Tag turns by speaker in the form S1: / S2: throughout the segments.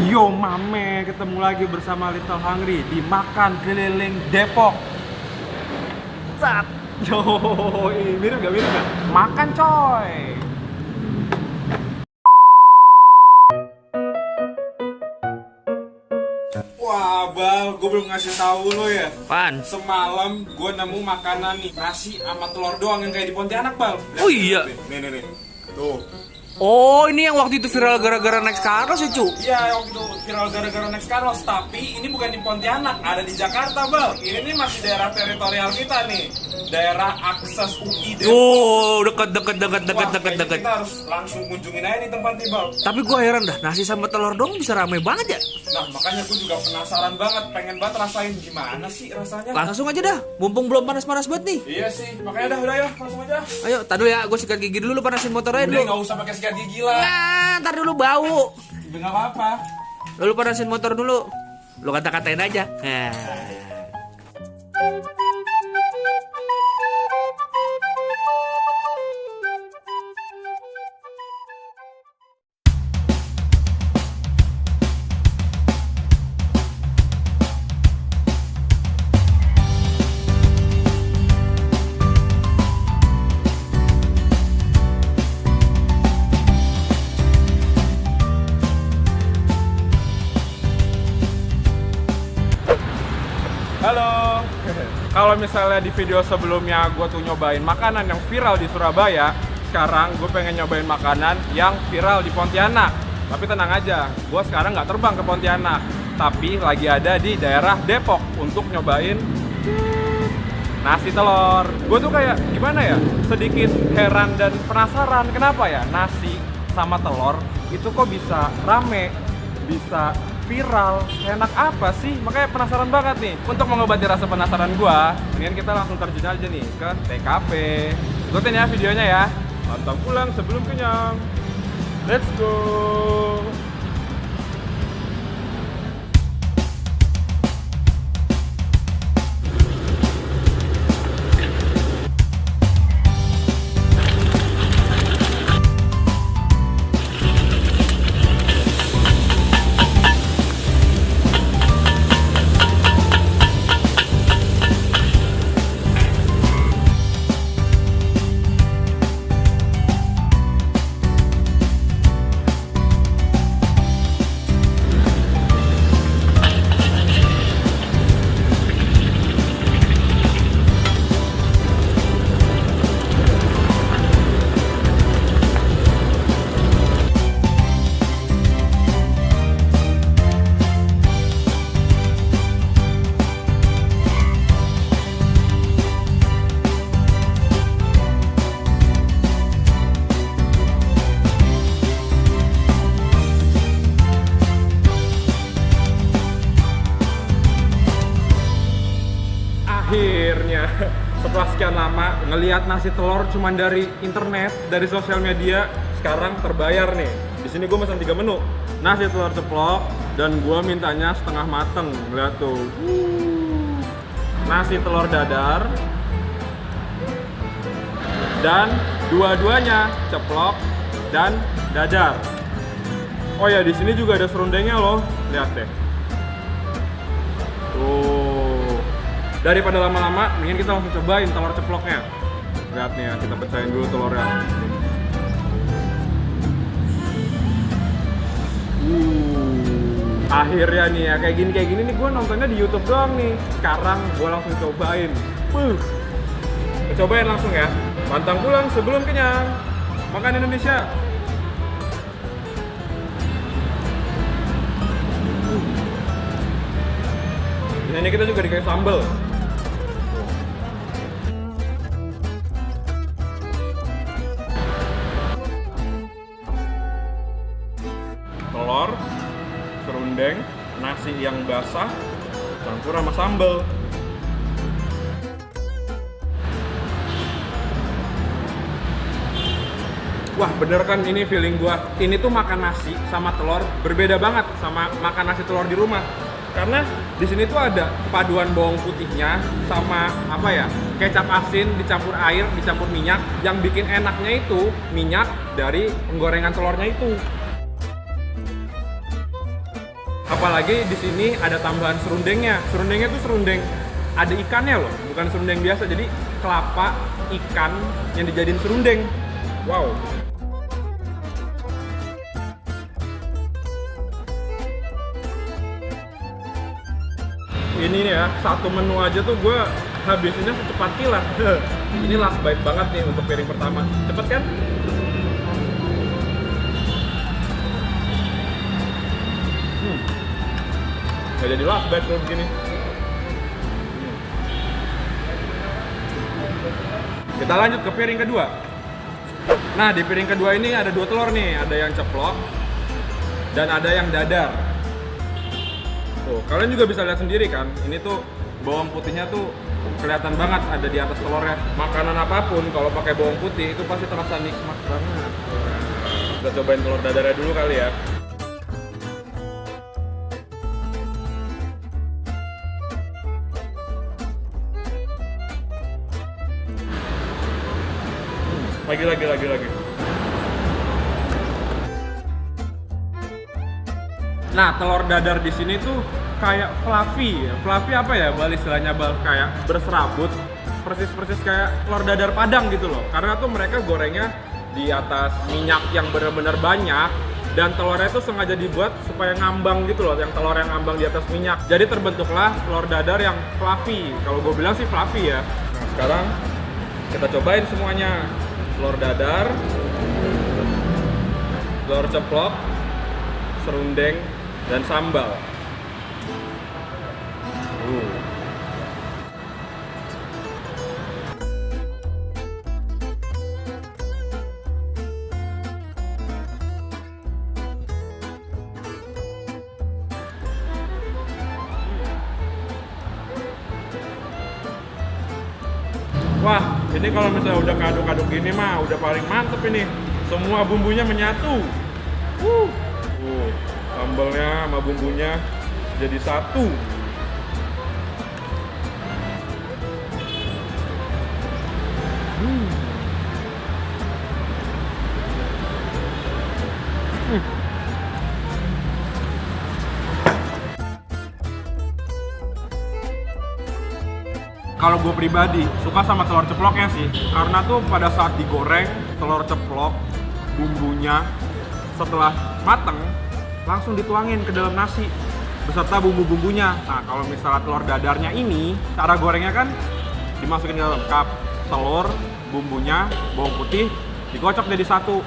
S1: Yo mame, ketemu lagi bersama Little Hungry di Makan Keliling Depok. Cat. Yo, mirip gak? Makan coy. Wah, Bal, gue belum ngasih tahu lo ya.
S2: Pan.
S1: Semalam gue nemu makanan nih, nasi sama telur doang yang kayak di Pontianak, Bal.
S2: Oh iya.
S1: Nih. Tuh.
S2: Oh, ini yang waktu itu viral gara-gara naik Carlos ya, Cu?
S1: Iya, waktu itu viral gara-gara Next Carlos. Tapi ini bukan di Pontianak, ada di Jakarta, Bal. Ini nih masih daerah teritorial kita nih. Daerah akses UI Depok.
S2: Oh, deket.
S1: Wah, kayaknya kita harus langsung kunjungin aja nih tempatnya, Bal.
S2: Tapi gue heran dah, nasi sama telur dong bisa rame banget ya?
S1: Nah, makanya gue juga penasaran banget, pengen banget rasain gimana sih rasanya.
S2: Langsung aja dah, mumpung belum panas-panas banget nih.
S1: Iya sih, makanya udah ya, langsung aja.
S2: Ayo, tar dulu ya, gue sikat gigi dulu, lu panasin motornya
S1: Udah
S2: dulu.
S1: nggak usah pakai sikat gigi lah.
S2: Nah, ntar dulu bau.
S1: Udah nggak apa-apa.
S2: Lu panasin motor dulu. Lu kata-katain aja. Nah.
S1: Halo. Kalau misalnya di video sebelumnya gue tuh nyobain makanan yang viral di Surabaya, sekarang gue pengen nyobain makanan yang viral di Pontianak. Tapi tenang aja, gue sekarang nggak terbang ke Pontianak, tapi lagi ada di daerah Depok untuk nyobain nasi telur. Gue tuh kayak gimana ya, sedikit heran dan penasaran kenapa ya nasi sama telur itu kok bisa rame, bisa viral, enak apa sih? Makanya penasaran banget nih. Untuk mengobati rasa penasaran gua, mendingan kita langsung terjun aja nih ke TKP. Ikutin ya videonya ya. Pantang pulang sebelum kenyang. Let's go. Akhirnya setelah sekian lama ngelihat nasi telur cuman dari internet, dari sosial media, sekarang terbayar nih. Di sini gue pesan 3 menu, nasi telur ceplok dan gue mintanya setengah mateng. Lihat tuh, nasi telur dadar dan dua-duanya ceplok dan dadar. Oh ya, di sini juga ada serundengnya loh, lihat deh. Tuh. Daripada lama-lama, mending kita langsung cobain telur ceploknya. Lihat nih ya, kita pecahin dulu telurnya. Akhirnya nih ya, kayak gini nih gue nontonnya di YouTube doang nih. Sekarang gue langsung cobain. Kita cobain langsung ya. Pantang pulang sebelum kenyang. Makan Indonesia. Ini kita juga dikasih sambal. Telur, serundeng, nasi yang basah, campur sama sambal. Wah, bener kan ini feeling gua. Ini tuh makan nasi sama telur berbeda banget sama makan nasi telur di rumah. Karena di sini tuh ada paduan bawang putihnya sama apa ya, kecap asin dicampur air, dicampur minyak. Yang bikin enaknya itu minyak dari penggorengan telurnya itu. Apalagi di sini ada tambahan serundengnya. Serundengnya tuh serundeng ada ikannya loh, bukan serundeng biasa. Jadi kelapa, ikan yang dijadiin serundeng. Wow. Ini nih ya, satu menu aja tuh gue habisinnya secepat kilat. Ini last bite banget nih untuk piring pertama. Cepet kan? Gak jadi last bite kalau begini. Kita lanjut ke piring kedua. Nah, di piring kedua ini ada 2 telur nih. Ada yang ceplok dan ada yang dadar. Tuh, kalian juga bisa lihat sendiri kan. Ini tuh bawang putihnya tuh kelihatan banget ada di atas telurnya. Makanan apapun kalau pakai bawang putih itu pasti terasa nikmat banget. Kita cobain telur dadarnya dulu kali ya. Lagi. Nah, telur dadar di sini tuh kayak fluffy. Fluffy apa ya? Bal istilahnya bal kayak berserabut, persis kayak telur dadar Padang gitu loh. Karena tuh mereka gorengnya di atas minyak yang benar-benar banyak dan telurnya tuh sengaja dibuat supaya ngambang gitu loh, yang telur yang ngambang di atas minyak. Jadi terbentuklah telur dadar yang fluffy. Kalau gue bilang sih fluffy ya. Nah, sekarang kita cobain semuanya. Telur dadar, telur ceplok, serundeng, dan sambal. Wah, ini kalau misalnya udah kaduk-kaduk gini mah udah paling mantep ini. Semua bumbunya menyatu. Sambalnya sama bumbunya jadi satu. Kalau gue pribadi suka sama telur ceploknya sih, karena tuh pada saat digoreng telur ceplok bumbunya setelah mateng langsung dituangin ke dalam nasi beserta bumbu-bumbunya. Nah, kalau misalnya telur dadarnya ini cara gorengnya kan dimasukin ke dalam cup, telur, bumbunya, bawang putih dikocok jadi satu,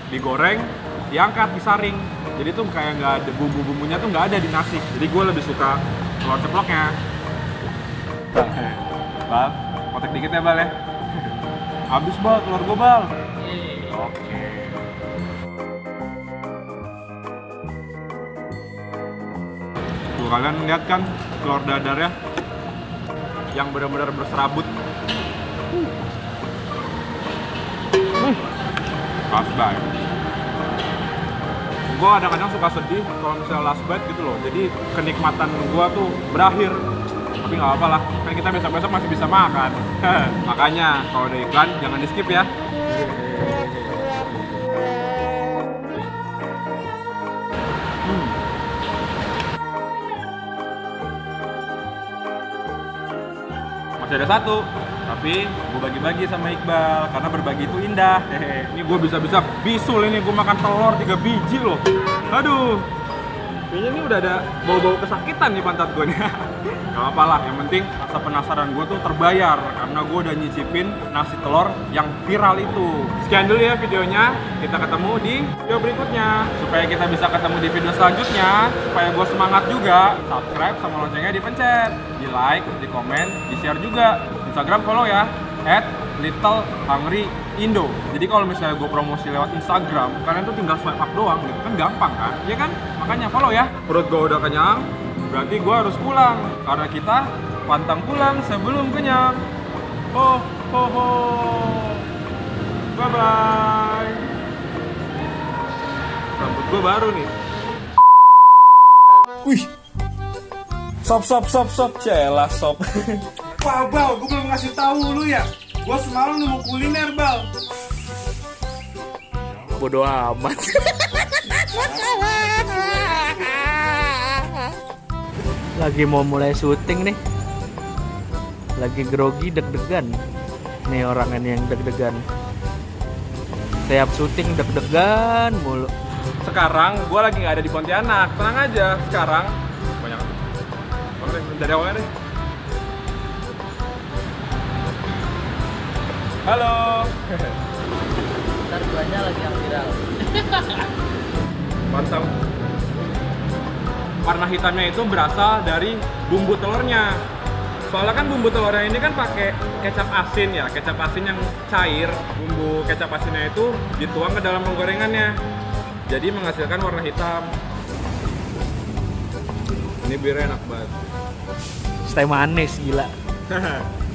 S1: digoreng, diangkat, disaring. Jadi tuh kayak nggak ada bumbu-bumbunya tuh nggak ada di nasi. Jadi gue lebih suka telur ceploknya. Bal, kotek dikit ya Bal ya. Habis Bal, telur gue Bal. Oke. Tuh kalian lihat kan telur dadarnya yang benar-benar berserabut. Last bite. Gue kadang-kadang suka sedih kalau misalnya last bite gitu loh. Jadi kenikmatan gue tuh berakhir. Tapi nggak apa-apa lah, kan kita besok-besok masih bisa makan. Makanya kalau ada iklan jangan di skip ya. Masih ada satu, tapi gue bagi-bagi sama Iqbal karena berbagi itu indah. Ini gue bisa-bisa bisul ini, gue makan telur 3 biji loh. Aduh, kayaknya ini udah ada bau-bau kesakitan nih pantat gue nih. Gak apa lah, yang penting rasa penasaran gue tuh terbayar karena gue udah nyicipin nasi telur yang viral itu. Sekian dulu ya videonya, kita ketemu di video berikutnya. Supaya kita bisa ketemu di video selanjutnya, supaya gue semangat juga, subscribe sama loncengnya dipencet, di like, di komen, di share juga. Instagram follow ya, @littlehungryindo. Jadi kalau misalnya gue promosi lewat Instagram, kalian tuh tinggal swipe up doang gitu kan, gampang kan? Iya kan? Makanya follow ya. Perut gue udah kenyang, berarti gue harus pulang karena kita pantang pulang sebelum kenyang. Ho ho ho. Bye bye. Rambut gue baru nih.
S3: Wih, sop, celah sop.
S1: Wah Bal, gue belum ngasih tahu lu ya. Gue semalam nemu kuliner Bal.
S2: Bodoh amat. Lagi mau mulai syuting nih. Lagi grogi deg-degan. Nih orang ini yang deg-degan. Tiap syuting deg-degan mulu.
S1: Sekarang gue lagi nggak ada di Pontianak, tenang aja. Sekarang banyak. Oke, dari awalnya deh. Halo.
S4: Ntar duanya lagi yang viral.
S1: Mantap. Warna hitamnya itu berasal dari bumbu telurnya. Soalnya kan bumbu telurnya ini kan pakai kecap asin ya, kecap asin yang cair. Bumbu kecap asinnya itu dituang ke dalam penggorengannya. Jadi menghasilkan warna hitam. Ini birnya enak banget.
S2: Stay manis gila.